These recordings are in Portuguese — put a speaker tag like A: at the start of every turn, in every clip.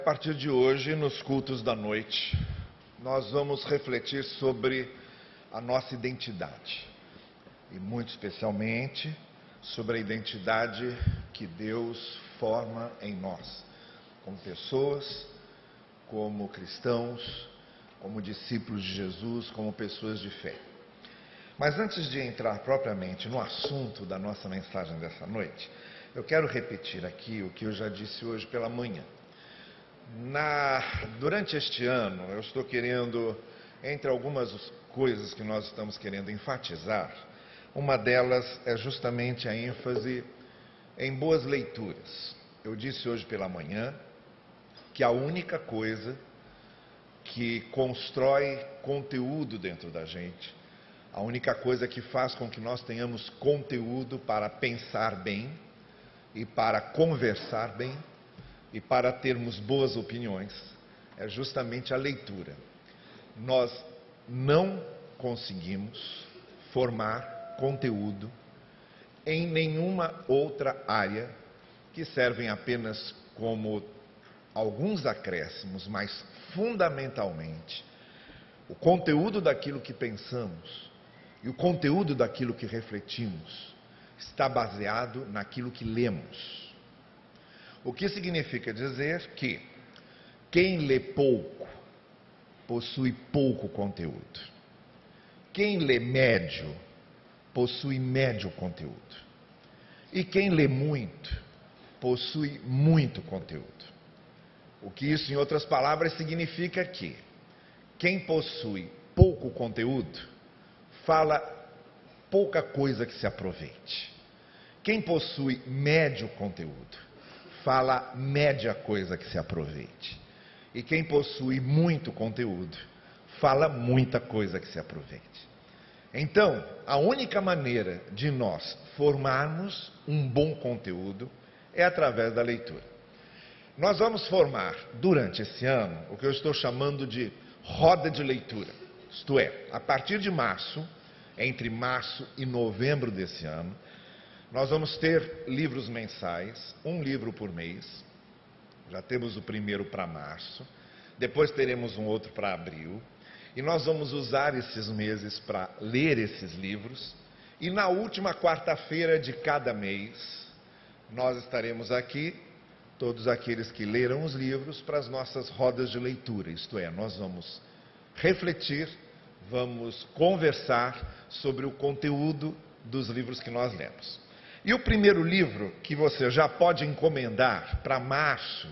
A: A partir de hoje, nos cultos da noite, nós vamos refletir sobre a nossa identidade. E muito especialmente sobre a identidade que Deus forma em nós, como pessoas, como cristãos, como discípulos de Jesus, como pessoas de fé. Mas antes de entrar propriamente no assunto da nossa mensagem dessa noite, eu quero repetir aqui o que eu já disse hoje pela manhã. Durante este ano, eu estou querendo, entre algumas coisas que nós estamos querendo enfatizar, uma delas é justamente a ênfase em boas leituras. Eu disse hoje pela manhã que a única coisa que constrói conteúdo dentro da gente, a única coisa que faz com que nós tenhamos conteúdo para pensar bem e para conversar bem, e para termos boas opiniões, é justamente a leitura. Nós não conseguimos formar conteúdo em nenhuma outra área que servem apenas como alguns acréscimos, mas fundamentalmente o conteúdo daquilo que pensamos e o conteúdo daquilo que refletimos está baseado naquilo que lemos. O que significa dizer que quem lê pouco possui pouco conteúdo. Quem lê médio possui médio conteúdo. E quem lê muito possui muito conteúdo. O que isso, em outras palavras, significa que quem possui pouco conteúdo fala pouca coisa que se aproveite. Quem possui médio conteúdo fala média coisa que se aproveite. E quem possui muito conteúdo, fala muita coisa que se aproveite. Então, a única maneira de nós formarmos um bom conteúdo é através da leitura. Nós vamos formar, durante esse ano, o que eu estou chamando de roda de leitura. Isto é, a partir de março, entre março e novembro desse ano, nós vamos ter livros mensais, um livro por mês. Já temos o primeiro para março, depois teremos um outro para abril. E nós vamos usar esses meses para ler esses livros. E na última quarta-feira de cada mês, nós estaremos aqui, todos aqueles que leram os livros, para as nossas rodas de leitura. Isto é, nós vamos refletir, vamos conversar sobre o conteúdo dos livros que nós lemos. E o primeiro livro que você já pode encomendar para março,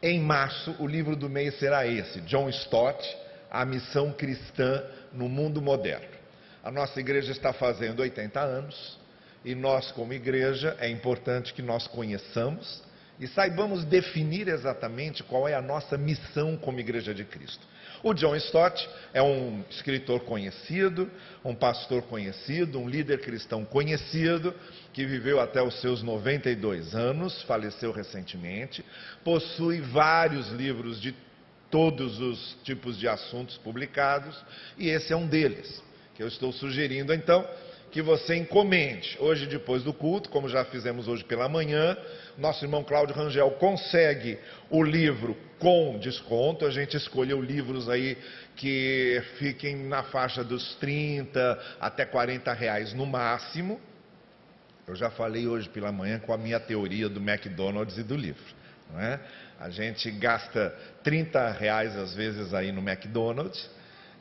A: em março o livro do mês será esse, John Stott, A Missão Cristã no Mundo Moderno. A nossa igreja está fazendo 80 anos e nós, como igreja, é importante que nós conheçamos e saibamos definir exatamente qual é a nossa missão como Igreja de Cristo. O John Stott é um escritor conhecido, um pastor conhecido, um líder cristão conhecido, que viveu até os seus 92 anos, faleceu recentemente, possui vários livros de todos os tipos de assuntos publicados, e esse é um deles, que eu estou sugerindo então que você encomende. Hoje, depois do culto, como já fizemos hoje pela manhã, nosso irmão Cláudio Rangel consegue o livro com desconto. A gente escolheu livros aí que fiquem na faixa dos 30 até 40 reais no máximo. Eu já falei hoje pela manhã com a minha teoria do McDonald's e do livro, não é? A gente gasta 30 reais às vezes aí no McDonald's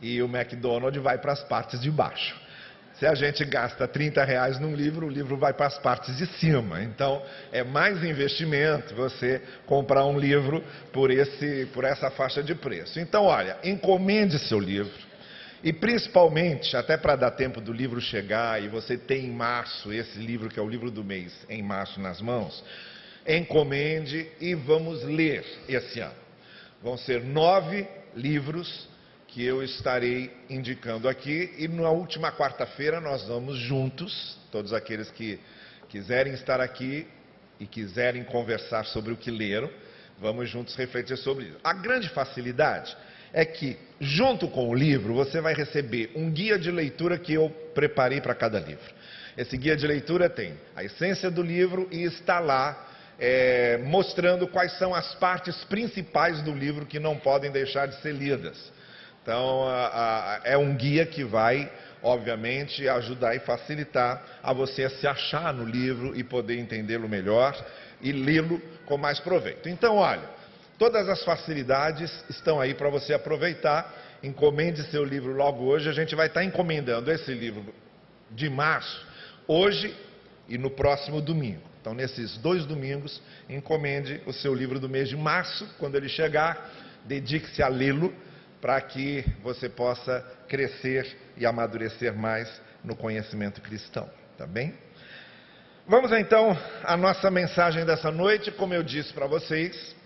A: e o McDonald's vai para as partes de baixo. Se a gente gasta 30 reais num livro, o livro vai para as partes de cima. Então, é mais investimento você comprar um livro por essa faixa de preço. Então, olha, encomende seu livro. E principalmente, até para dar tempo do livro chegar e você ter em março esse livro, que é o livro do mês, em março nas mãos, encomende e vamos ler esse ano. Vão ser 9 livros que eu estarei indicando aqui, e na última quarta-feira nós vamos juntos, todos aqueles que quiserem estar aqui e quiserem conversar sobre o que leram, vamos juntos refletir sobre isso. A grande facilidade é que, junto com o livro, você vai receber um guia de leitura que eu preparei para cada livro. Esse guia de leitura tem a essência do livro e está lá mostrando quais são as partes principais do livro que não podem deixar de ser lidas. Então, é um guia que vai, obviamente, ajudar e facilitar a você se achar no livro e poder entendê-lo melhor e lê-lo com mais proveito. Então, olha, todas as facilidades estão aí para você aproveitar. Encomende seu livro logo hoje. A gente vai estar encomendando esse livro de março, hoje e no próximo domingo. Então, nesses 2 domingos, encomende o seu livro do mês de março. Quando ele chegar, dedique-se a lê-lo, para que você possa crescer e amadurecer mais no conhecimento cristão, tá bem? Vamos então à nossa mensagem dessa noite. Como eu disse para vocês,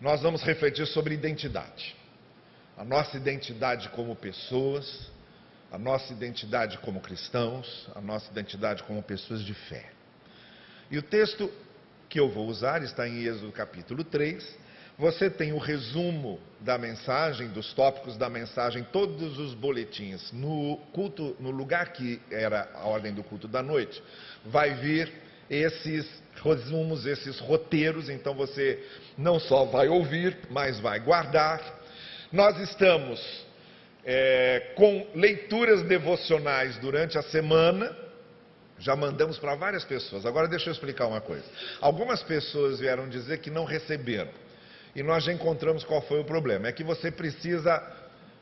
A: nós vamos refletir sobre identidade. A nossa identidade como pessoas, a nossa identidade como cristãos, a nossa identidade como pessoas de fé. E o texto que eu vou usar está em Êxodo capítulo 3. Você tem o resumo da mensagem, dos tópicos da mensagem, todos os boletins. No culto, no lugar que era a ordem do culto da noite, vai vir esses resumos, esses roteiros. Então você não só vai ouvir, mas vai guardar. Nós estamos com leituras devocionais durante a semana. Já mandamos para várias pessoas. Agora deixa eu explicar uma coisa. Algumas pessoas vieram dizer que não receberam. E nós já encontramos qual foi o problema. É que você precisa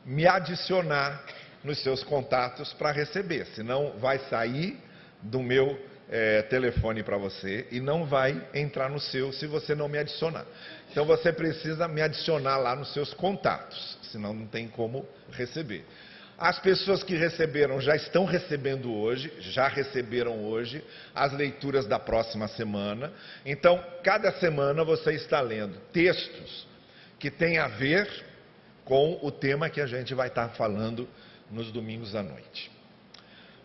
A: me adicionar nos seus contatos para receber. Senão vai sair do meu telefone para você e não vai entrar no seu se você não me adicionar. Então você precisa me adicionar lá nos seus contatos. Senão não tem como receber. As pessoas que receberam já estão recebendo hoje, já receberam hoje as leituras da próxima semana. Então, cada semana você está lendo textos que têm a ver com o tema que a gente vai estar falando nos domingos à noite.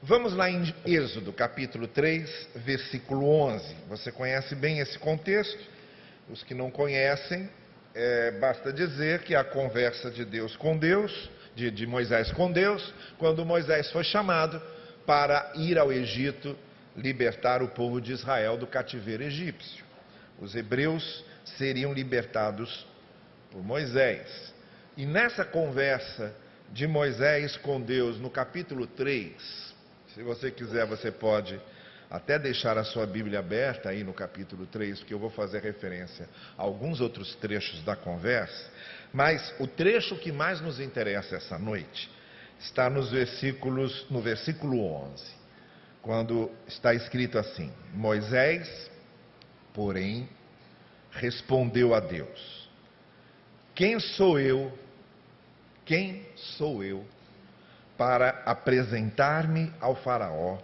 A: Vamos lá em Êxodo, capítulo 3, versículo 11. Você conhece bem esse contexto? Os que não conhecem, basta dizer que a conversa de Deus com Deus, de Moisés com Deus, quando Moisés foi chamado para ir ao Egito libertar o povo de Israel do cativeiro egípcio. Os hebreus seriam libertados por Moisés. E nessa conversa de Moisés com Deus, no capítulo 3, se você quiser, você pode até deixar a sua Bíblia aberta aí no capítulo 3, porque eu vou fazer referência a alguns outros trechos da conversa. Mas o trecho que mais nos interessa essa noite está no versículo 11, quando está escrito assim: Moisés, porém, respondeu a Deus: quem sou eu para apresentar-me ao faraó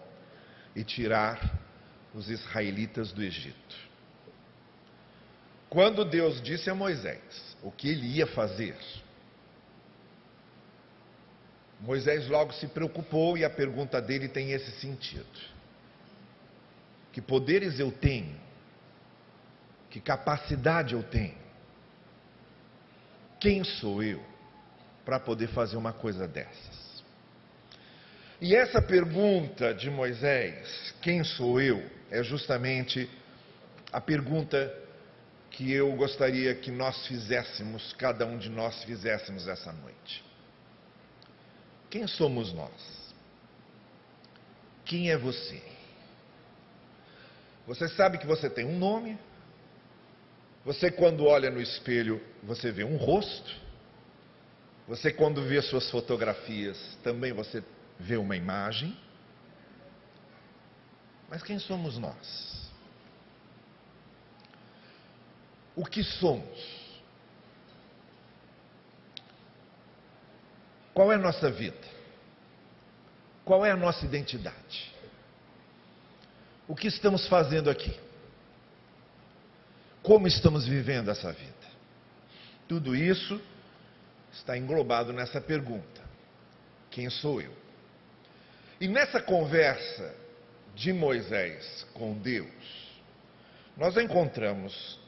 A: e tirar os israelitas do Egito? Quando Deus disse a Moisés o que ele ia fazer, Moisés logo se preocupou, e a pergunta dele tem esse sentido: que poderes eu tenho? Que capacidade eu tenho? Quem sou eu para poder fazer uma coisa dessas? E essa pergunta de Moisés, quem sou eu, é justamente a pergunta que eu gostaria que nós fizéssemos, cada um de nós fizéssemos essa noite. Quem somos nós? Quem é você? Você sabe que você tem um nome? Você, quando olha no espelho, você vê um rosto? Você, quando vê suas fotografias, também você vê uma imagem? Mas quem somos nós? O que somos? Qual é a nossa vida? Qual é a nossa identidade? O que estamos fazendo aqui? Como estamos vivendo essa vida? Tudo isso está englobado nessa pergunta: quem sou eu? E nessa conversa de Moisés com Deus, nós encontramos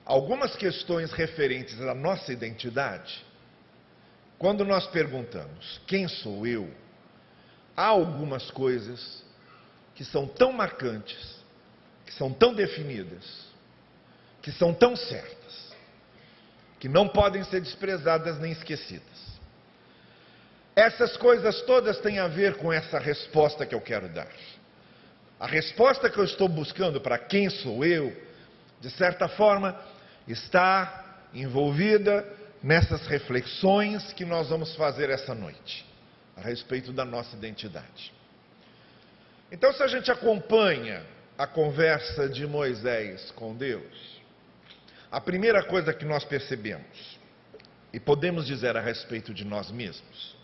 A: algumas questões referentes à nossa identidade. Quando nós perguntamos quem sou eu, há algumas coisas que são tão marcantes, que que são tão definidas, que são tão certas, que não podem ser desprezadas nem esquecidas. Essas coisas todas têm a ver com essa resposta que eu quero dar. A resposta que eu estou buscando para quem sou eu, de certa forma, está envolvida nessas reflexões que nós vamos fazer essa noite, a respeito da nossa identidade. Então, se a gente acompanha a conversa de Moisés com Deus, a primeira coisa que nós percebemos, e podemos dizer a respeito de nós mesmos,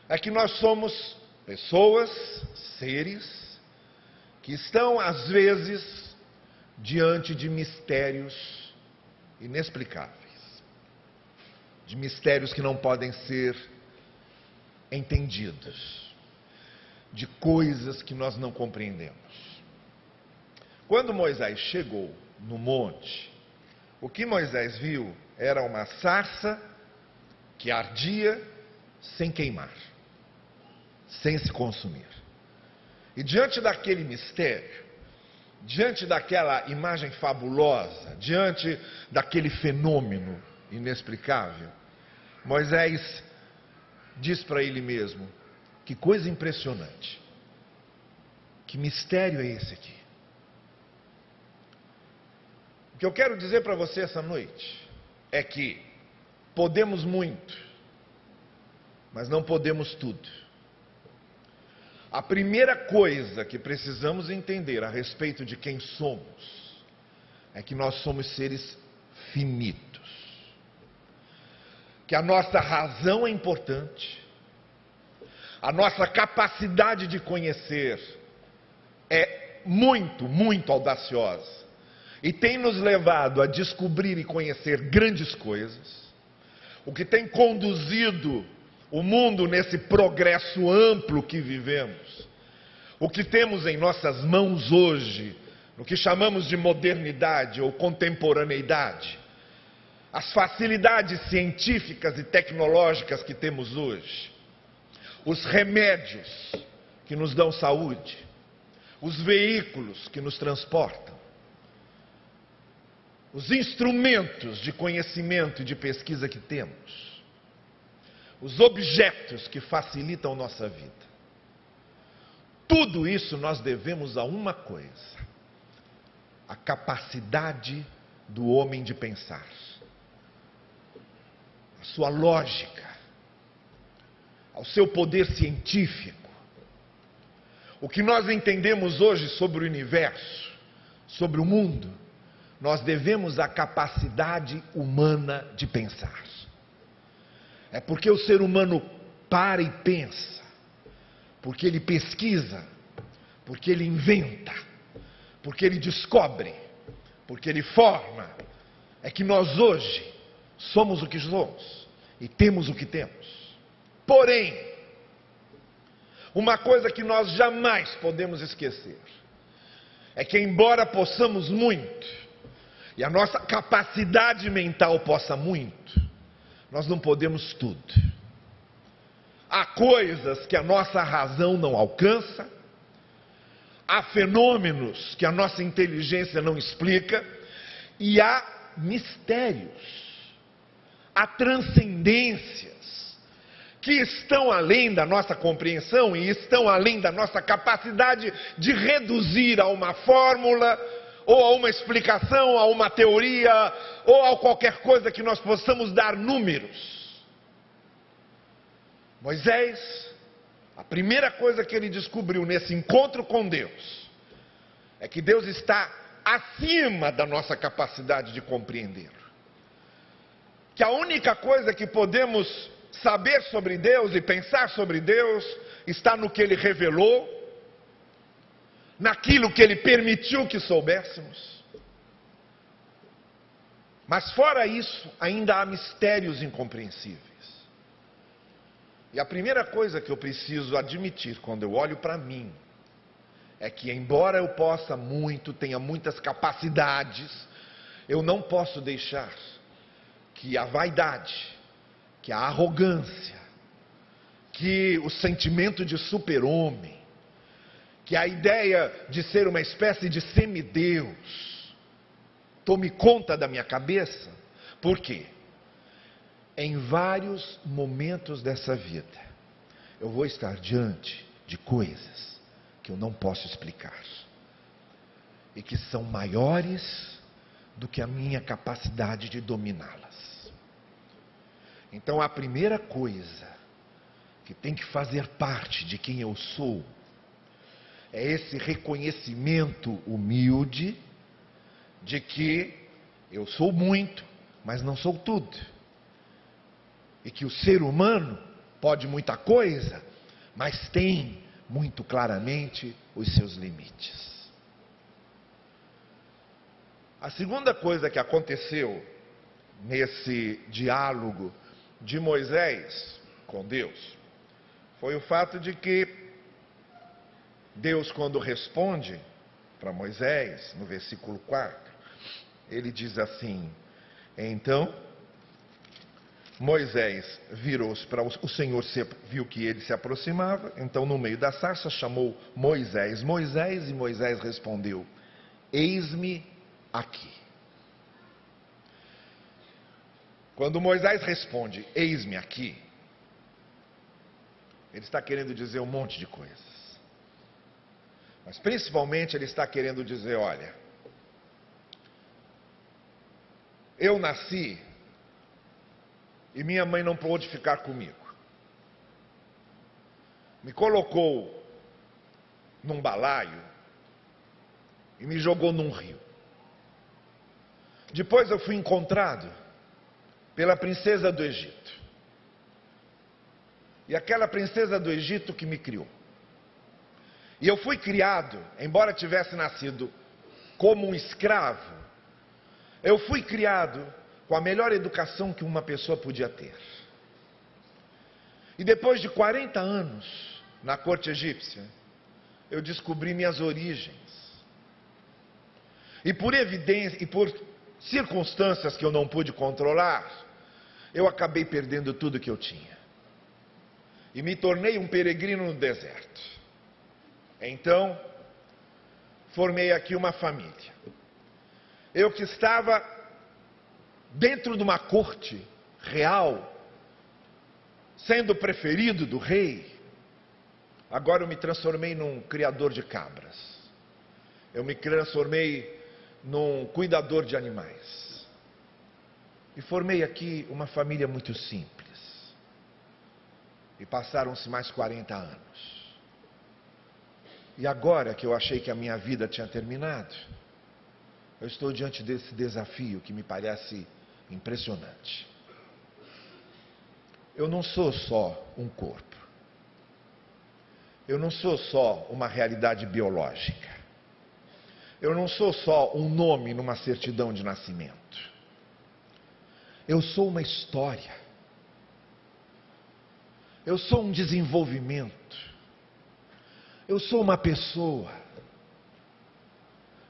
A: é que nós somos pessoas, seres, que estão, às vezes, diante de mistérios inexplicáveis. De mistérios que não podem ser entendidos. De coisas que nós não compreendemos. Quando Moisés chegou no monte, o que Moisés viu era uma sarça que ardia sem queimar, sem se consumir. E diante daquele mistério, diante daquela imagem fabulosa, diante daquele fenômeno inexplicável, Moisés diz para ele mesmo: que coisa impressionante, que mistério é esse aqui? O que eu quero dizer para você essa noite é que podemos muito, mas não podemos tudo. A primeira coisa que precisamos entender a respeito de quem somos é que nós somos seres finitos. Que a nossa razão é importante, a nossa capacidade de conhecer é muito, muito audaciosa e tem nos levado a descobrir e conhecer grandes coisas, o que tem conduzido o mundo nesse progresso amplo que vivemos, o que temos em nossas mãos hoje, no que chamamos de modernidade ou contemporaneidade, as facilidades científicas e tecnológicas que temos hoje, os remédios que nos dão saúde, os veículos que nos transportam, os instrumentos de conhecimento e de pesquisa que temos, os objetos que facilitam nossa vida. Tudo isso nós devemos a uma coisa: a capacidade do homem de pensar, a sua lógica, ao seu poder científico. O que nós entendemos hoje sobre o universo, sobre o mundo, nós devemos à capacidade humana de pensar. É porque o ser humano para e pensa, porque ele pesquisa, porque ele inventa, porque ele descobre, porque ele forma, é que nós hoje somos o que somos e temos o que temos. Porém, uma coisa que nós jamais podemos esquecer é que, embora possamos muito e a nossa capacidade mental possa muito, nós não podemos tudo. Há coisas que a nossa razão não alcança, há fenômenos que a nossa inteligência não explica, e há mistérios, há transcendências que estão além da nossa compreensão e estão além da nossa capacidade de reduzir a uma fórmula, ou a uma explicação, a uma teoria, ou a qualquer coisa que nós possamos dar números. Moisés, a primeira coisa que ele descobriu nesse encontro com Deus, é que Deus está acima da nossa capacidade de compreender. Que a única coisa que podemos saber sobre Deus e pensar sobre Deus está no que Ele revelou, naquilo que Ele permitiu que soubéssemos. Mas fora isso, ainda há mistérios incompreensíveis. E a primeira coisa que eu preciso admitir quando eu olho para mim, é que embora eu possa muito, tenha muitas capacidades, eu não posso deixar que a vaidade, que a arrogância, que o sentimento de super-homem, que a ideia de ser uma espécie de semideus tome conta da minha cabeça. Por quê? Em vários momentos dessa vida, eu vou estar diante de coisas que eu não posso explicar e que são maiores do que a minha capacidade de dominá-las. Então, a primeira coisa que tem que fazer parte de quem eu sou é esse reconhecimento humilde de que eu sou muito, mas não sou tudo. E que o ser humano pode muita coisa, mas tem muito claramente os seus limites. A segunda coisa que aconteceu nesse diálogo de Moisés com Deus foi o fato de que Deus, quando responde para Moisés, no versículo 4, ele diz assim: então Moisés virou-se para o Senhor, viu que ele se aproximava, então no meio da sarça chamou Moisés, Moisés, e Moisés respondeu: eis-me aqui. Quando Moisés responde, eis-me aqui, ele está querendo dizer um monte de coisas. Mas principalmente ele está querendo dizer, olha, eu nasci e minha mãe não pôde ficar comigo. Me colocou num balaio e me jogou num rio. Depois eu fui encontrado pela princesa do Egito. E aquela princesa do Egito que me criou. E eu fui criado, embora tivesse nascido como um escravo, eu fui criado com a melhor educação que uma pessoa podia ter. E depois de 40 anos na corte egípcia, eu descobri minhas origens. E por evidência, e por circunstâncias que eu não pude controlar, eu acabei perdendo tudo que eu tinha. E me tornei um peregrino no deserto. Então, formei aqui uma família. Eu que estava dentro de uma corte real, sendo preferido do rei, agora eu me transformei num criador de cabras. Eu me transformei num cuidador de animais. E formei aqui uma família muito simples. E passaram-se mais 40 anos. E agora que eu achei que a minha vida tinha terminado, eu estou diante desse desafio que me parece impressionante. Eu não sou só um corpo. Eu não sou só uma realidade biológica. Eu não sou só um nome numa certidão de nascimento. Eu sou uma história. Eu sou um desenvolvimento. Eu sou uma pessoa.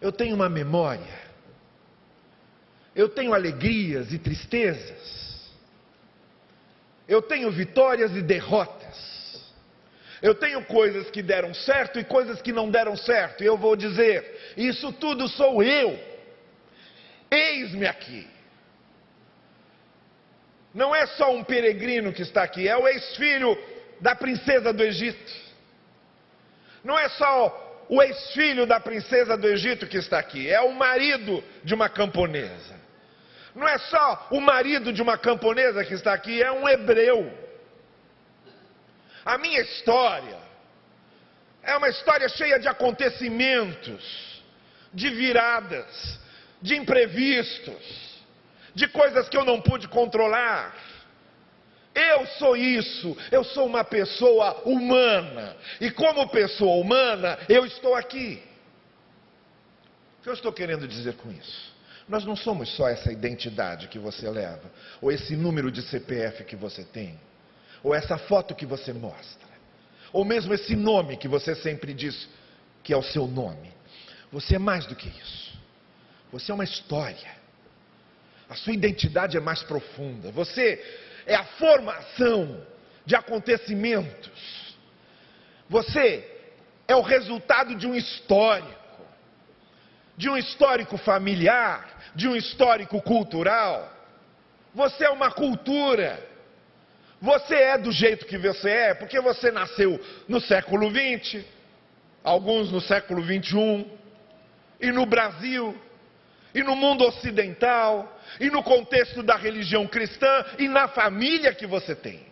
A: Eu tenho uma memória. Eu tenho alegrias e tristezas. Eu tenho vitórias e derrotas. Eu tenho coisas que deram certo e coisas que não deram certo. E eu vou dizer, isso tudo sou eu. Eis-me aqui. Não é só um peregrino que está aqui, é o ex-filho da princesa do Egito. Não é só o ex-filho da princesa do Egito que está aqui, é o marido de uma camponesa. Não é só o marido de uma camponesa que está aqui, é um hebreu. A minha história é uma história cheia de acontecimentos, de viradas, de imprevistos, de coisas que eu não pude controlar. Eu sou isso, eu sou uma pessoa humana. E como pessoa humana, eu estou aqui. O que eu estou querendo dizer com isso? Nós não somos só essa identidade que você leva, ou esse número de CPF que você tem, ou essa foto que você mostra, ou mesmo esse nome que você sempre diz que é o seu nome. Você é mais do que isso. Você é uma história. A sua identidade é mais profunda. Você é a formação de acontecimentos. Você é o resultado de um histórico familiar, de um histórico cultural. Você é uma cultura. Você é do jeito que você é, porque você nasceu no século XX, alguns no século XXI, e no Brasil, e no mundo ocidental, e no contexto da religião cristã, e na família que você tem.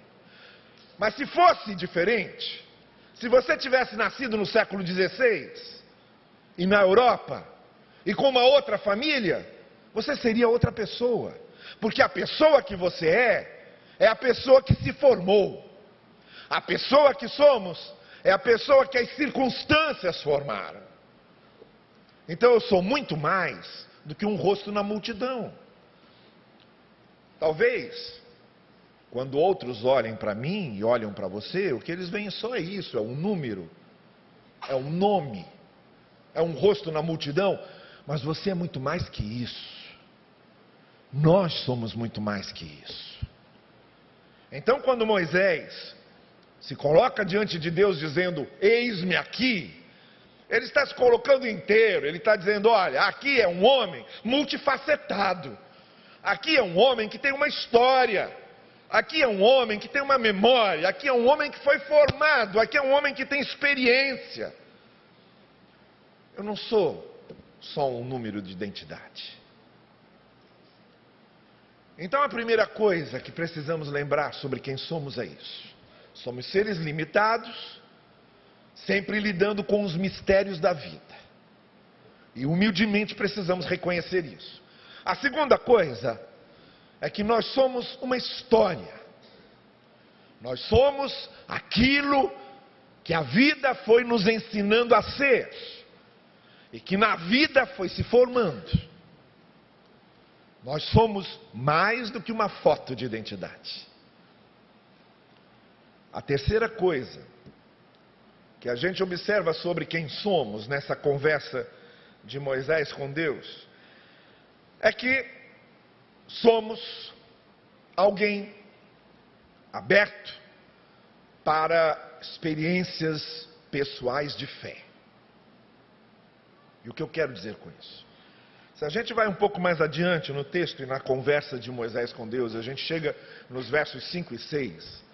A: Mas se fosse diferente, se você tivesse nascido no século XVI, e na Europa, e com uma outra família, você seria outra pessoa. Porque a pessoa que você é a pessoa que se formou. A pessoa que somos é a pessoa que as circunstâncias formaram. Então eu sou muito mais do que um rosto na multidão. Talvez, quando outros olhem para mim e olham para você, o que eles veem só é isso, é um número, é um nome, é um rosto na multidão. Mas você é muito mais que isso. Nós somos muito mais que isso. Então, quando Moisés se coloca diante de Deus dizendo, eis-me aqui, ele está se colocando inteiro, ele está dizendo, olha, aqui é um homem multifacetado, aqui é um homem que tem uma história, aqui é um homem que tem uma memória, aqui é um homem que foi formado, aqui é um homem que tem experiência. Eu não sou só um número de identidade. Então a primeira coisa que precisamos lembrar sobre quem somos é isso. Somos seres limitados, sempre lidando com os mistérios da vida. E humildemente precisamos reconhecer isso. A segunda coisa é que nós somos uma história. Nós somos aquilo que a vida foi nos ensinando a ser. E que na vida foi se formando. Nós somos mais do que uma foto de identidade. A terceira coisa que a gente observa sobre quem somos nessa conversa de Moisés com Deus é que somos alguém aberto para experiências pessoais de fé. E o que eu quero dizer com isso? Se a gente vai um pouco mais adiante no texto e na conversa de Moisés com Deus, a gente chega nos versos 5 e 6,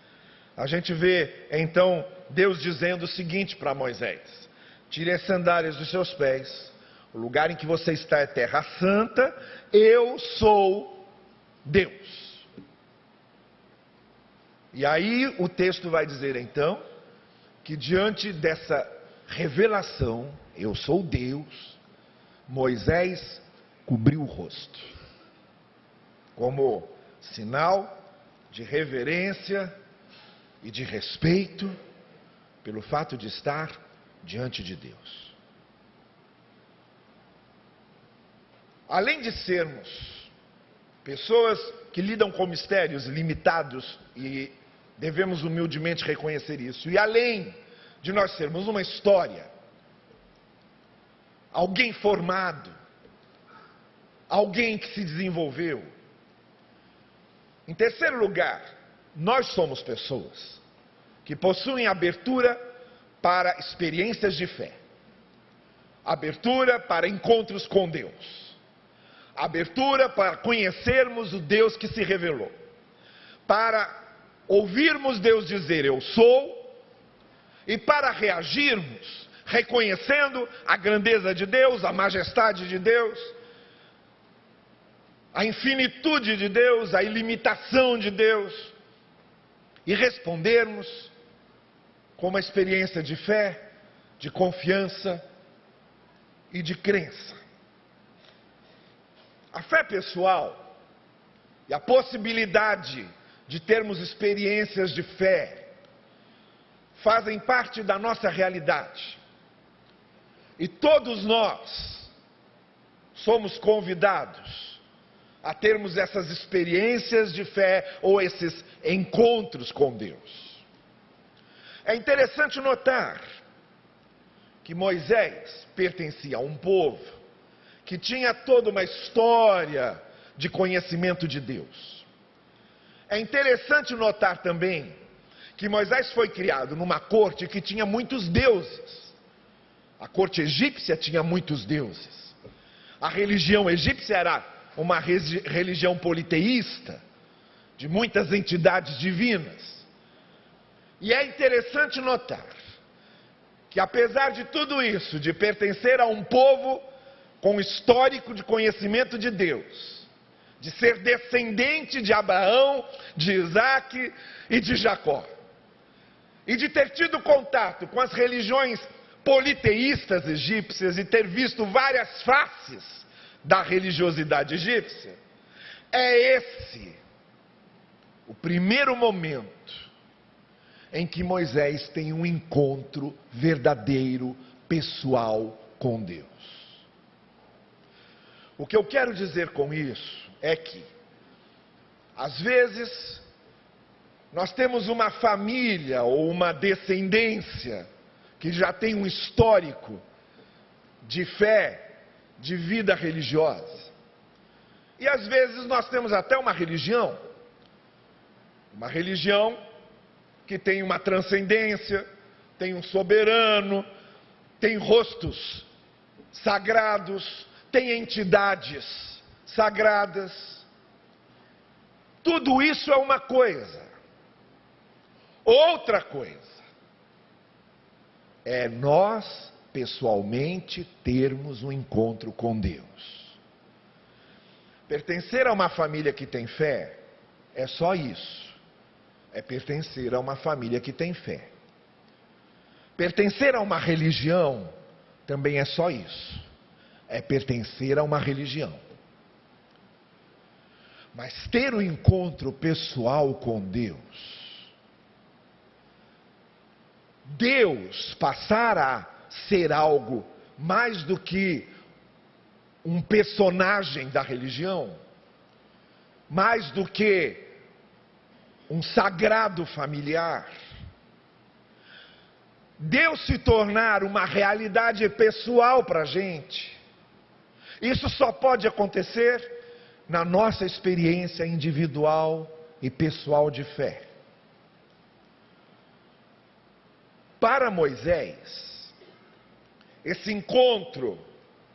A: a gente vê então Deus dizendo o seguinte para Moisés: tire as sandálias dos seus pés, o lugar em que você está é terra santa, eu sou Deus. E aí o texto vai dizer então, que diante dessa revelação, eu sou Deus, Moisés cobriu o rosto, como sinal de reverência e de respeito pelo fato de estar diante de Deus. Além de sermos pessoas que lidam com mistérios limitados, e devemos humildemente reconhecer isso, e além de nós sermos uma história, alguém formado, alguém que se desenvolveu. Em terceiro lugar, nós somos pessoas que possuem abertura para experiências de fé, abertura para encontros com Deus, abertura para conhecermos o Deus que se revelou, para ouvirmos Deus dizer eu sou, e para reagirmos reconhecendo a grandeza de Deus, a majestade de Deus, a infinitude de Deus, a ilimitação de Deus, e respondermos com uma experiência de fé, de confiança e de crença. A fé pessoal e a possibilidade de termos experiências de fé fazem parte da nossa realidade. E todos nós somos convidados a termos essas experiências de fé ou esses encontros com Deus. É interessante notar que Moisés pertencia a um povo que tinha toda uma história de conhecimento de Deus. É interessante notar também que Moisés foi criado numa corte que tinha muitos deuses. A corte egípcia tinha muitos deuses. A religião egípcia era uma religião politeísta, de muitas entidades divinas. E é interessante notar que, apesar de tudo isso, de pertencer a um povo com histórico de conhecimento de Deus, de ser descendente de Abraão, de Isaac e de Jacó, e de ter tido contato com as religiões politeístas egípcias e ter visto várias faces da religiosidade egípcia, é esse o primeiro momento em que Moisés tem um encontro verdadeiro, pessoal com Deus. O que eu quero dizer com isso é que, às vezes, nós temos uma família ou uma descendência que já tem um histórico de fé, de vida religiosa. E às vezes nós temos até uma religião que tem uma transcendência, tem um soberano, tem rostos sagrados, tem entidades sagradas. Tudo isso é uma coisa. Outra coisa é nós, pessoalmente, termos um encontro com Deus. Pertencer a uma família que tem fé é só isso. É pertencer a uma família que tem fé. Pertencer a uma religião também é só isso. É pertencer a uma religião. Mas ter um encontro pessoal com Deus passar a ser algo mais do que um personagem da religião, mais do que um sagrado familiar, Deus se tornar uma realidade pessoal para a gente, isso só pode acontecer na nossa experiência individual e pessoal de fé. Para Moisés, esse encontro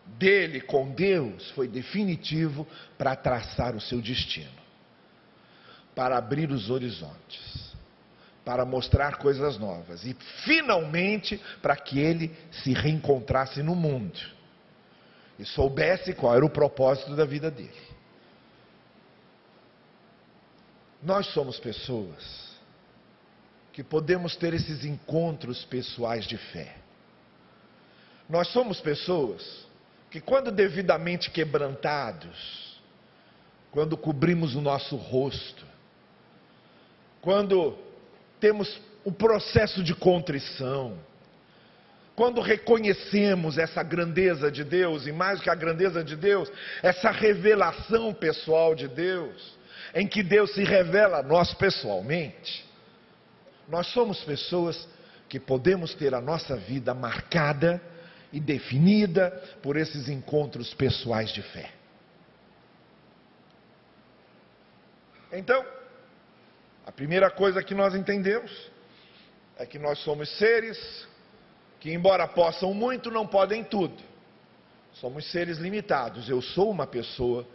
A: dele com Deus foi definitivo para traçar o seu destino, para abrir os horizontes, para mostrar coisas novas e, finalmente, para que ele se reencontrasse no mundo e soubesse qual era o propósito da vida dele. Nós somos pessoas que podemos ter esses encontros pessoais de fé. Nós somos pessoas que, quando devidamente quebrantados, quando cobrimos o nosso rosto, quando temos o processo de contrição, quando reconhecemos essa grandeza de Deus, e mais do que a grandeza de Deus, essa revelação pessoal de Deus, em que Deus se revela a nós pessoalmente, nós somos pessoas que podemos ter a nossa vida marcada e definida por esses encontros pessoais de fé. Então, a primeira coisa que nós entendemos é que nós somos seres que, embora possam muito, não podem tudo. Somos seres limitados. Eu sou uma pessoa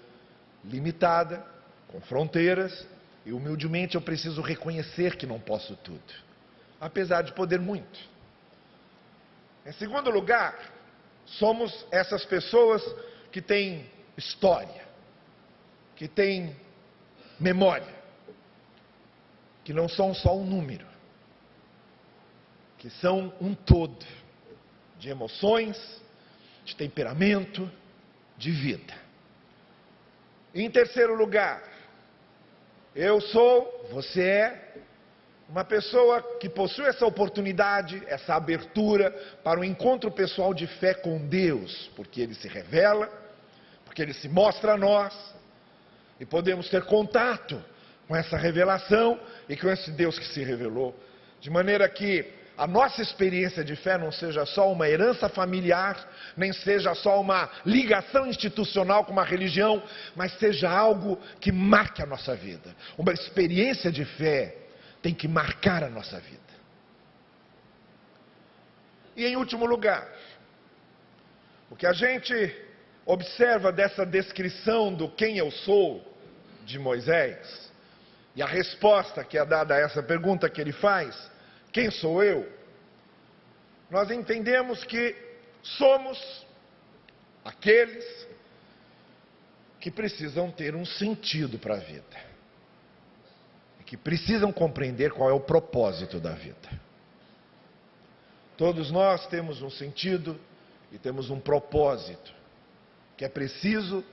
A: limitada, com fronteiras, e humildemente eu preciso reconhecer que não posso tudo, apesar de poder muito. Em segundo lugar, somos essas pessoas que têm história, que têm memória, que não são só um número, que são um todo de emoções, de temperamento, de vida. E em terceiro lugar, eu sou, você é, uma pessoa que possui essa oportunidade, essa abertura para um encontro pessoal de fé com Deus, porque Ele se revela, porque Ele se mostra a nós, e podemos ter contato com essa revelação e com esse Deus que se revelou, de maneira que a nossa experiência de fé não seja só uma herança familiar, nem seja só uma ligação institucional com uma religião, mas seja algo que marque a nossa vida. Uma experiência de fé tem que marcar a nossa vida. E em último lugar, O que a gente observa dessa descrição do quem eu sou de Moisés, e a resposta que é dada a essa pergunta que ele faz, quem sou eu? Nós entendemos que somos aqueles que precisam ter um sentido para a vida, que precisam compreender qual é o propósito da vida. Todos nós temos um sentido e temos um propósito, que é preciso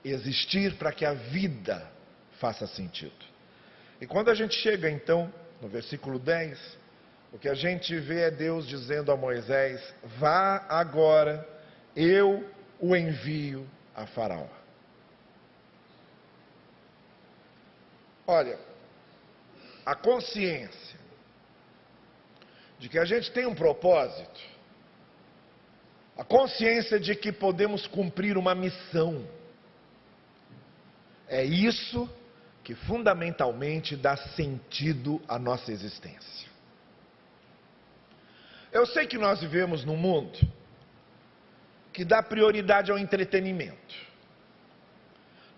A: existir para que a vida faça sentido. E quando a gente chega então, no versículo 10, o que a gente vê é Deus dizendo a Moisés: vá agora, eu o envio a Faraó. Olha, a consciência de que a gente tem um propósito, a consciência de que podemos cumprir uma missão, é isso que fundamentalmente dá sentido à nossa existência. Eu sei que nós vivemos num mundo que dá prioridade ao entretenimento.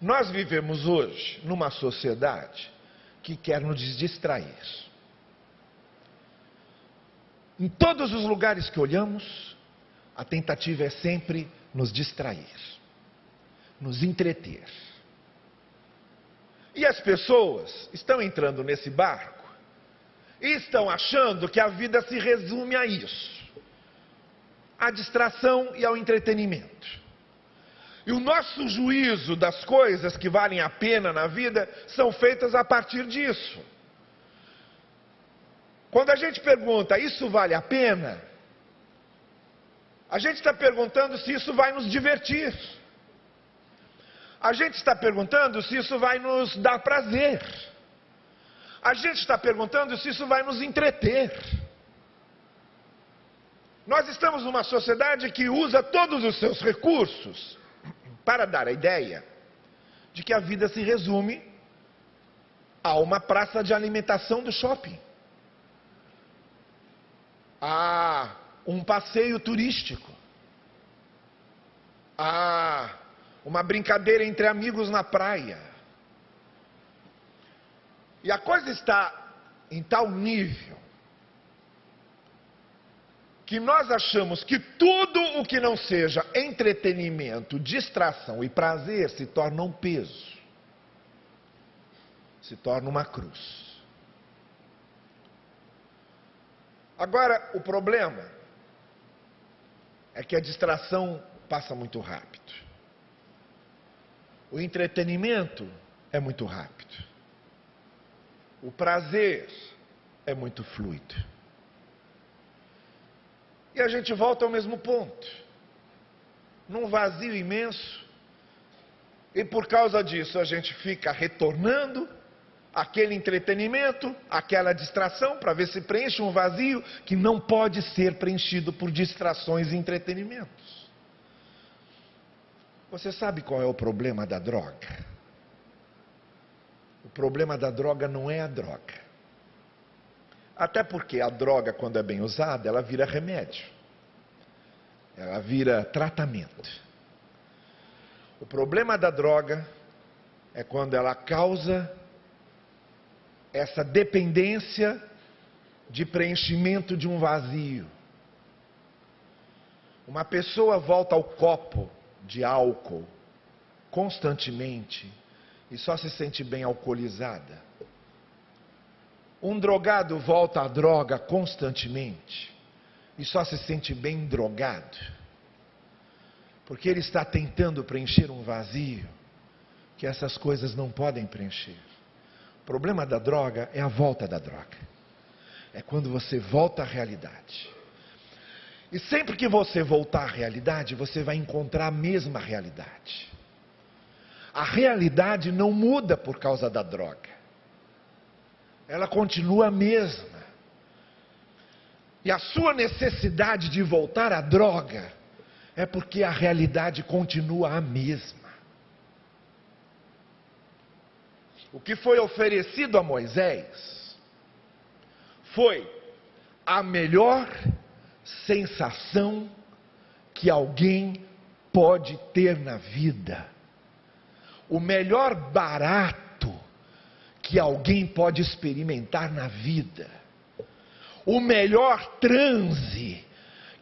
A: Nós vivemos hoje numa sociedade que quer nos distrair. Em todos os lugares que olhamos, a tentativa é sempre nos distrair, nos entreter. E as pessoas estão entrando nesse barco e estão achando que a vida se resume a isso, à distração e ao entretenimento. E o nosso juízo das coisas que valem a pena na vida são feitas a partir disso. Quando a gente pergunta, isso vale a pena? A gente está perguntando se isso vai nos divertir. A gente está perguntando se isso vai nos dar prazer. A gente está perguntando se isso vai nos entreter. Nós estamos numa sociedade que usa todos os seus recursos para dar a ideia de que a vida se resume a uma praça de alimentação do shopping, a um passeio turístico, a uma brincadeira entre amigos na praia. E a coisa está em tal nível que nós achamos que tudo o que não seja entretenimento, distração e prazer se torna um peso, se torna uma cruz. Agora, o problema é que a distração passa muito rápido. O entretenimento é muito rápido. O prazer é muito fluido. E a gente volta ao mesmo ponto, num vazio imenso, e por causa disso a gente fica retornando àquele entretenimento, àquela distração, para ver se preenche um vazio que não pode ser preenchido por distrações e entretenimentos. Você sabe qual é o problema da droga? O problema da droga não é a droga. Até porque a droga, quando é bem usada, ela vira remédio. Ela vira tratamento. O problema da droga é quando ela causa essa dependência de preenchimento de um vazio. Uma pessoa volta ao copo de álcool constantemente e só se sente bem alcoolizada. Um drogado volta à droga constantemente e só se sente bem drogado, porque ele está tentando preencher um vazio que essas coisas não podem preencher. O problema da droga é a volta da droga. É quando você volta à realidade. E sempre que você voltar à realidade, você vai encontrar a mesma realidade. A realidade não muda por causa da droga. Ela continua a mesma. E a sua necessidade de voltar à droga é porque a realidade continua a mesma. O que foi oferecido a Moisés foi a melhor sensação que alguém pode ter na vida, o melhor barato que alguém pode experimentar na vida, o melhor transe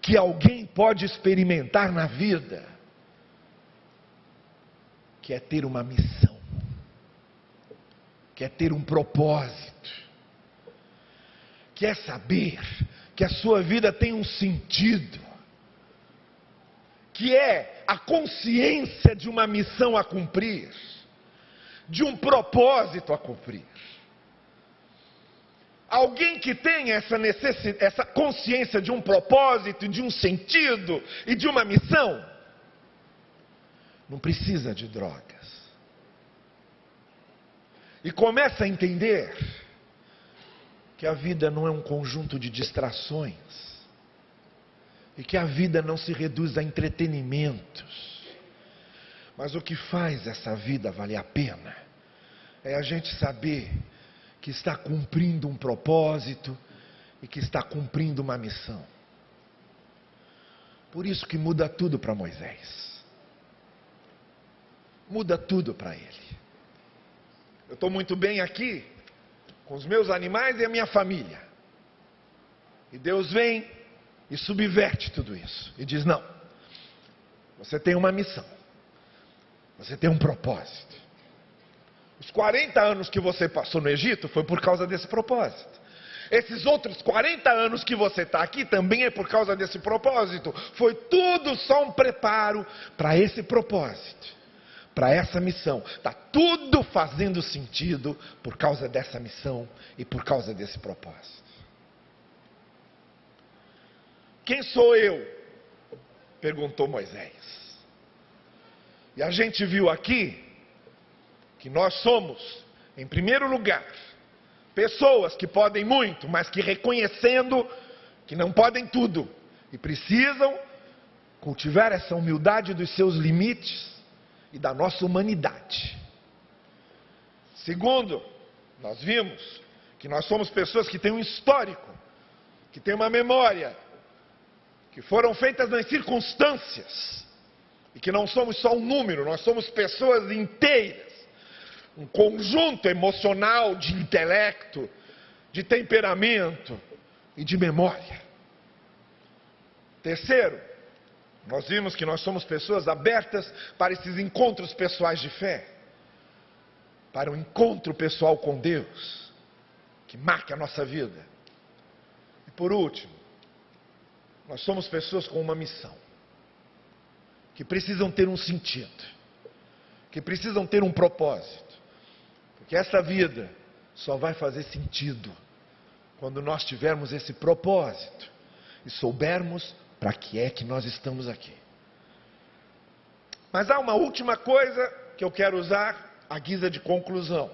A: que alguém pode experimentar na vida, que é ter uma missão, que é ter um propósito, que é saber que a sua vida tem um sentido, que é a consciência de uma missão a cumprir, de um propósito a cumprir. Alguém que tem essa consciência de um propósito, de um sentido e de uma missão, não precisa de drogas. E começa a entender que a vida não é um conjunto de distrações, e que a vida não se reduz a entretenimentos, mas o que faz essa vida valer a pena é a gente saber que está cumprindo um propósito e que está cumprindo uma missão. Por isso que muda tudo para Moisés, muda tudo para ele. Eu estou muito bem aqui com os meus animais e a minha família, e Deus vem e subverte tudo isso e diz: não, você tem uma missão, você tem um propósito. Os 40 anos que você passou no Egito foi por causa desse propósito. Esses outros 40 anos que você está aqui também é por causa desse propósito. Foi tudo só um preparo para esse propósito, para essa missão. Está tudo fazendo sentido por causa dessa missão e por causa desse propósito. Quem sou eu? Perguntou Moisés. E a gente viu aqui que nós somos, em primeiro lugar, pessoas que podem muito, mas que reconhecendo que não podem tudo e precisam cultivar essa humildade dos seus limites e da nossa humanidade. Segundo, nós vimos que nós somos pessoas que têm um histórico, que têm uma memória, que foram feitas nas circunstâncias, e que não somos só um número, nós somos pessoas inteiras, um conjunto emocional de intelecto, de temperamento e de memória. Terceiro, nós vimos que nós somos pessoas abertas para esses encontros pessoais de fé, para um encontro pessoal com Deus, que marque a nossa vida. E por último, nós somos pessoas com uma missão, que precisam ter um sentido, que precisam ter um propósito, porque essa vida só vai fazer sentido quando nós tivermos esse propósito e soubermos para que é que nós estamos aqui. Mas há uma última coisa que eu quero usar à guisa de conclusão,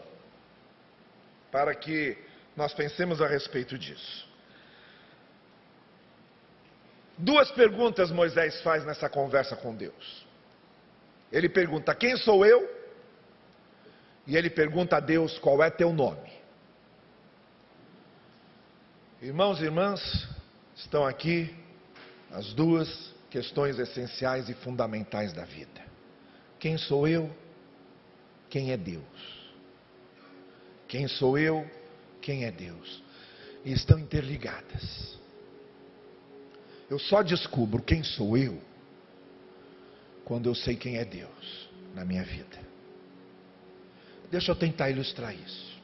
A: para que nós pensemos a respeito disso. Duas perguntas Moisés faz nessa conversa com Deus. Ele pergunta: quem sou eu? E ele pergunta a Deus: qual é teu nome? Irmãos e irmãs, estão aqui as duas questões essenciais e fundamentais da vida. Quem sou eu? Quem é Deus? Quem sou eu? Quem é Deus? E estão interligadas. Eu só descubro quem sou eu quando eu sei quem é Deus na minha vida. Deixa eu tentar ilustrar isso.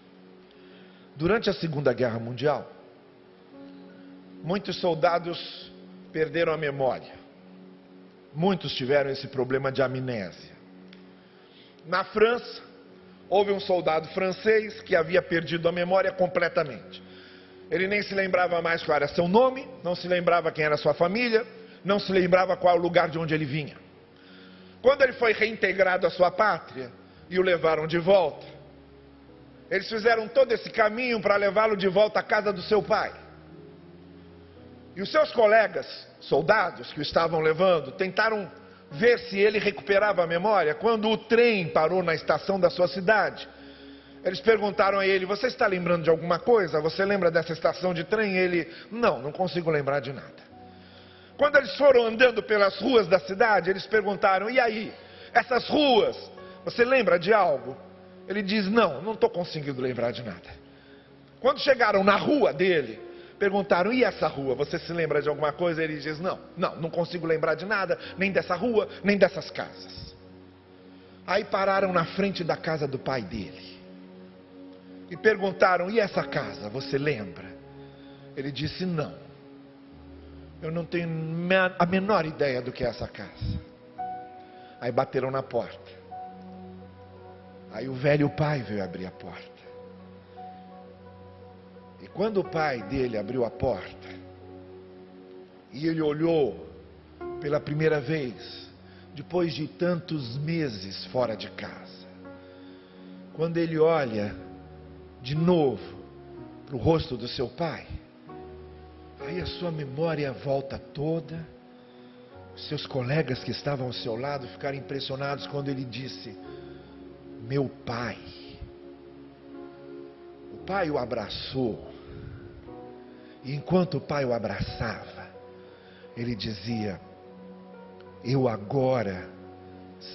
A: Durante a Segunda Guerra Mundial, muitos soldados perderam a memória. Muitos tiveram esse problema de amnésia. Na França, houve um soldado francês que havia perdido a memória completamente. Ele nem se lembrava mais qual era seu nome, não se lembrava quem era sua família, não se lembrava qual o lugar de onde ele vinha. Quando ele foi reintegrado à sua pátria e o levaram de volta, eles fizeram todo esse caminho para levá-lo de volta à casa do seu pai. E os seus colegas, soldados que o estavam levando, tentaram ver se ele recuperava a memória. Quando o trem parou na estação da sua cidade, eles perguntaram a ele: você está lembrando de alguma coisa? Você lembra dessa estação de trem? Ele: não consigo lembrar de nada. Quando eles foram andando pelas ruas da cidade, eles perguntaram: e aí, essas ruas, você lembra de algo? Ele diz: não estou conseguindo lembrar de nada. Quando chegaram na rua dele, perguntaram: e essa rua, você se lembra de alguma coisa? Ele diz: não consigo lembrar de nada, nem dessa rua, nem dessas casas. Aí pararam na frente da casa do pai dele e perguntaram: e essa casa, você lembra? Ele disse: não, eu não tenho a menor ideia do que é essa casa. Aí bateram na porta. Aí o velho pai veio abrir a porta. E quando o pai dele abriu a porta, e ele olhou pela primeira vez, depois de tantos meses fora de casa, quando ele olha de novo para o rosto do seu pai, aí a sua memória volta toda. Seus colegas que estavam ao seu lado ficaram impressionados quando ele disse: meu pai. O pai o abraçou. E enquanto o pai o abraçava, ele dizia: eu agora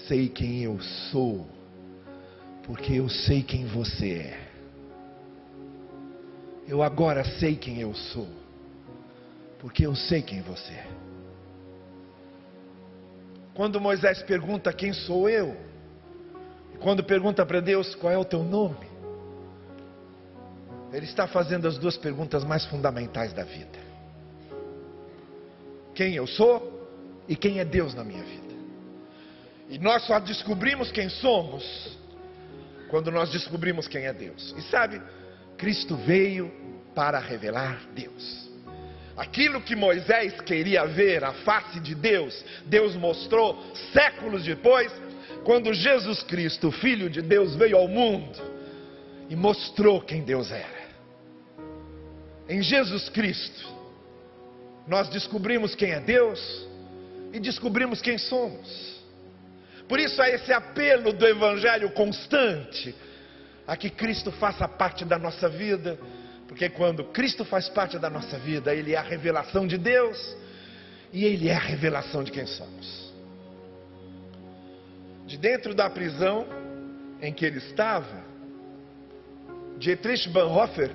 A: sei quem eu sou, porque eu sei quem você é. Eu agora sei quem eu sou, porque eu sei quem você é. Quando Moisés pergunta: quem sou eu? E quando pergunta para Deus: qual é o teu nome? Ele está fazendo as duas perguntas mais fundamentais da vida: quem eu sou e quem é Deus na minha vida. E nós só descobrimos quem somos quando nós descobrimos quem é Deus. E sabe, Cristo veio para revelar Deus. Aquilo que Moisés queria ver, a face de Deus, Deus mostrou séculos depois, quando Jesus Cristo, Filho de Deus, veio ao mundo e mostrou quem Deus era. Em Jesus Cristo, nós descobrimos quem é Deus e descobrimos quem somos. Por isso há esse apelo do Evangelho constante a que Cristo faça parte da nossa vida. Porque quando Cristo faz parte da nossa vida, Ele é a revelação de Deus e Ele é a revelação de quem somos. De dentro da prisão em que ele estava, Dietrich Bonhoeffer,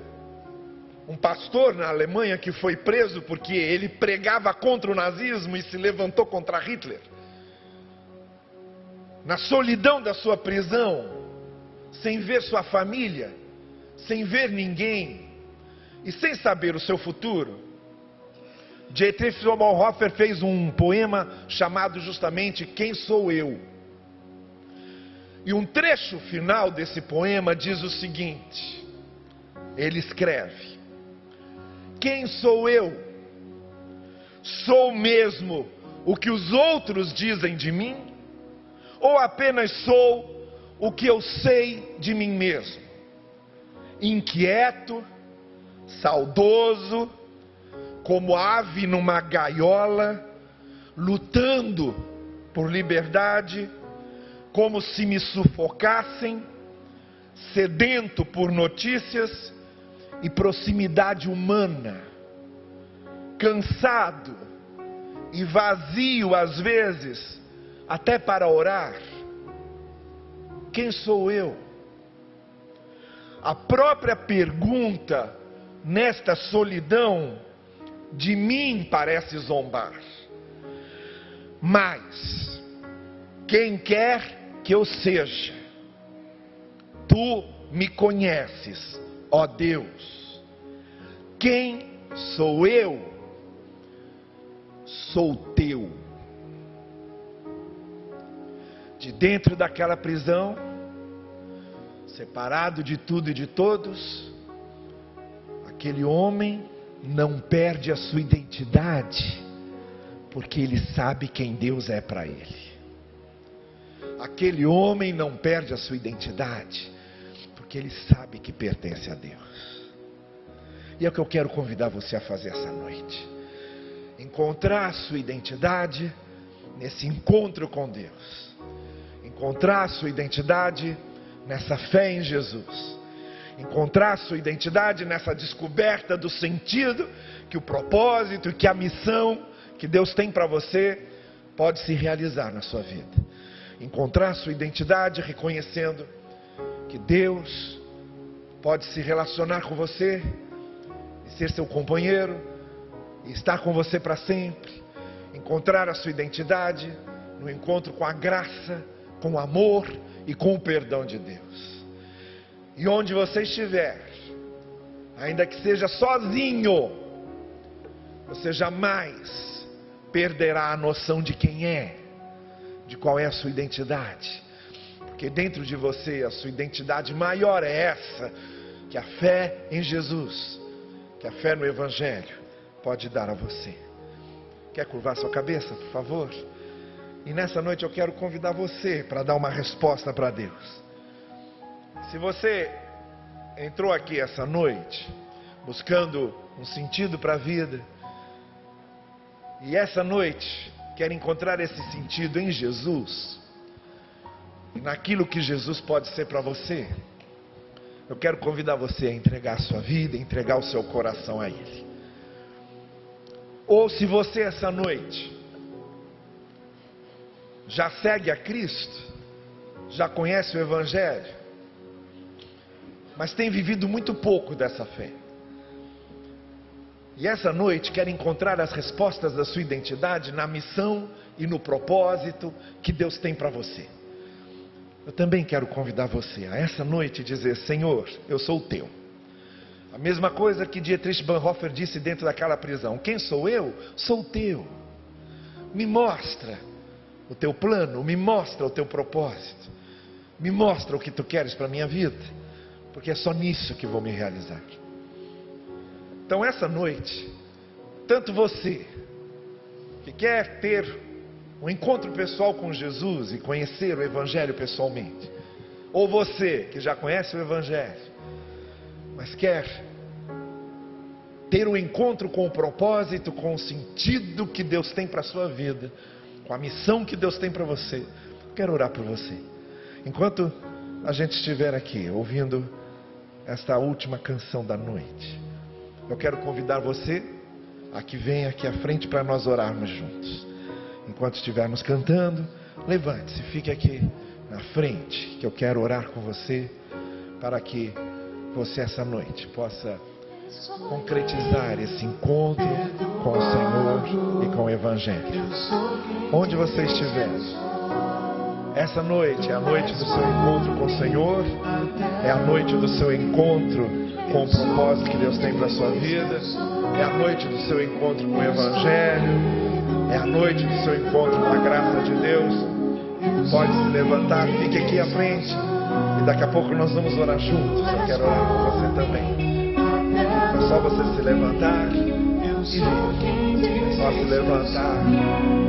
A: um pastor na Alemanha que foi preso porque ele pregava contra o nazismo e se levantou contra Hitler, na solidão da sua prisão, sem ver sua família, sem ver ninguém, e sem saber o seu futuro, Dietrich Bonhoeffer fez um poema chamado justamente Quem Sou Eu? E um trecho final desse poema diz o seguinte: ele escreve: quem sou eu? Sou mesmo o que os outros dizem de mim? Ou apenas sou o que eu sei de mim mesmo? Inquieto, saudoso, como ave numa gaiola, lutando por liberdade, como se me sufocassem, sedento por notícias e proximidade humana, cansado e vazio às vezes, até para orar. Quem sou eu? A própria pergunta, nesta solidão, de mim parece zombar. Mas quem quer que eu seja, tu me conheces, ó Deus. Quem sou eu? Sou teu. De dentro daquela prisão, separado de tudo e de todos, aquele homem não perde a sua identidade, porque ele sabe quem Deus é para ele. Aquele homem não perde a sua identidade, porque ele sabe que pertence a Deus. E é o que eu quero convidar você a fazer essa noite: encontrar a sua identidade nesse encontro com Deus, encontrar a sua identidade nessa fé em Jesus, encontrar a sua identidade nessa descoberta do sentido, que o propósito, que a missão que Deus tem para você pode se realizar na sua vida. Encontrar sua identidade reconhecendo que Deus pode se relacionar com você e ser seu companheiro e estar com você para sempre. Encontrar a sua identidade no encontro com a graça, com o amor e com o perdão de Deus. E onde você estiver, ainda que seja sozinho, você jamais perderá a noção de quem é, de qual é a sua identidade. Porque dentro de você, a sua identidade maior é essa, que a fé em Jesus, que a fé no Evangelho pode dar a você. Quer curvar sua cabeça, por favor? E nessa noite eu quero convidar você para dar uma resposta para Deus. Se você entrou aqui essa noite buscando um sentido para a vida, e essa noite quer encontrar esse sentido em Jesus, e naquilo que Jesus pode ser para você, eu quero convidar você a entregar a sua vida, entregar o seu coração a Ele. Ou se você essa noite já segue a Cristo, já conhece o Evangelho, mas tem vivido muito pouco dessa fé, e essa noite quer encontrar as respostas da sua identidade na missão e no propósito que Deus tem para você, eu também quero convidar você a essa noite dizer: Senhor, eu sou o teu. A mesma coisa que Dietrich Bonhoeffer disse dentro daquela prisão: quem sou eu? Sou o teu. Me mostra o teu plano, me mostra o teu propósito, me mostra o que tu queres para a minha vida, porque é só nisso que vou me realizar. Então essa noite, tanto você que quer ter um encontro pessoal com Jesus e conhecer o Evangelho pessoalmente, ou você que já conhece o Evangelho, mas quer ter um encontro com o propósito, com o sentido que Deus tem para a sua vida, com a missão que Deus tem para você, quero orar por você. Enquanto a gente estiver aqui ouvindo esta última canção da noite, eu quero convidar você a que venha aqui à frente para nós orarmos juntos. Enquanto estivermos cantando, levante-se, fique aqui na frente, que eu quero orar com você, para que você essa noite possa concretizar esse encontro com o Senhor e com o Evangelho. Onde você estiver, essa noite é a noite do seu encontro com o Senhor, é a noite do seu encontro com o propósito que Deus tem para a sua vida, é a noite do seu encontro com o Evangelho, é a noite do seu encontro com a graça de Deus. Pode se levantar, fique aqui à frente, e daqui a pouco nós vamos orar juntos. Eu quero orar com você também. É só você se levantar e vir. É só se levantar